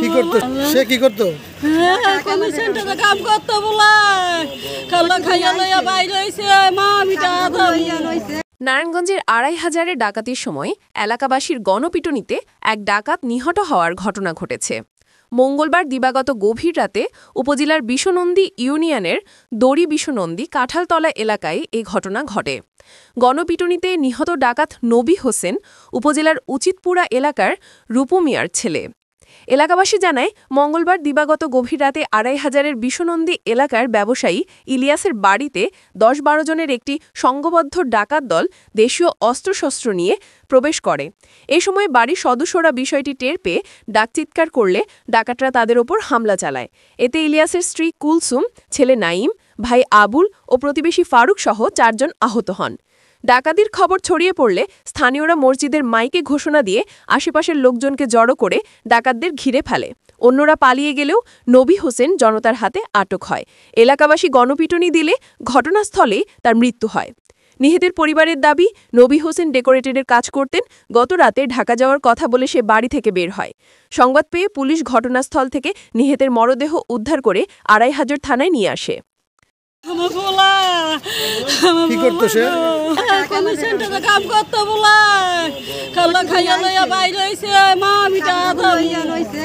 কি করতো সে কি করতো কমিশনটা কাম করতো বলা খালা খাইয়া লইয়া বাইরে হইছে মা মিটা ধইয়া লইছে। নারায়ণগঞ্জের ২৫০০-এ ডাকাতির সময় এলাকাবাসীর গণপিটুনিতে এক ডাকাত নিহত হওয়ার ঘটনা ঘটেছে। মঙ্গলবার দিবাগত গভীর রাতে উপজেলার বিশনন্দী ইউনিয়নের দড়ি বিশনন্দী কাঁঠালতলা এলাকায় এ ঘটনা ঘটে। গণপিটুনিতে নিহত ডাকাত নবী হোসেন উপজেলার উচিতপুরা এলাকার রূপু মিয়ার ছেলে। এলাকাবাসী জানায়, মঙ্গলবার দিবাগত গভীর রাতে ২৫০০-এর বিশনন্দী এলাকার ব্যবসায়ী ইলিয়াসের বাড়িতে ১০-১২ জনের একটি সংঘবদ্ধ ডাকাত দল দেশীয় অস্ত্রশস্ত্র নিয়ে প্রবেশ করে। এ সময় বাড়ির সদস্যরা বিষয়টি টের পেয়ে ডাকচিৎকার করলে ডাকাতরা তাদের ওপর হামলা চালায়। এতে ইলিয়াসের স্ত্রী কুলসুম, ছেলে নাইম, ভাই আবুল ও প্রতিবেশী ফারুক সহ ৪ জন আহত হন। ডাকাতির খবর ছড়িয়ে পড়লে স্থানীয়রা মসজিদের মাইকে ঘোষণা দিয়ে আশেপাশের লোকজনকে জড়ো করে ডাকাতদের ঘিরে ফেলে। অন্যরা পালিয়ে গেলেও নবী হোসেন জনতার হাতে আটক হয়। এলাকাবাসী গণপিটুনি দিলে ঘটনাস্থলেই তার মৃত্যু হয়। নিহতের পরিবারের দাবি, নবী হোসেন ডেকোরেটরের কাজ করতেন। গত রাতে ঢাকা যাওয়ার কথা বলে সে বাড়ি থেকে বের হয়। সংবাদ পেয়ে পুলিশ ঘটনাস্থল থেকে নিহতের মরদেহ উদ্ধার করে ২৫০০ থানায় নিয়ে আসে। কি করতো সে কমিশনটা কাম করতো বলা খালা খাইয়া লইয়া বাইরে হইছে মা মিটা ধইয়া লইছে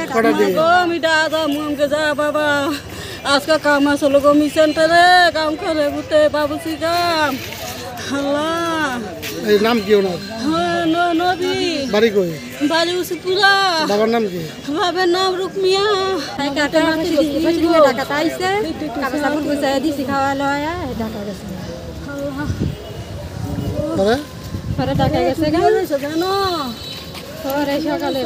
মিটা মুমকে যা বাবা আজকে কাম আসলো কমিশনটা রে কাম করে বুতে বাবুসি কাম আল্লাহ। এই নাম কি ওনার? নবী। বাড়ি কই? বাড়ি উচিতপুরা। বাবার নাম কি? বাবার নাম রুকমিয়া। ডাকাত আইছে কাপড় সাপুর গুছাই দিছি খাওয়া লয়া ঢাকা গেছে। পরে ঢাকা গেছে জানো পরে সকালে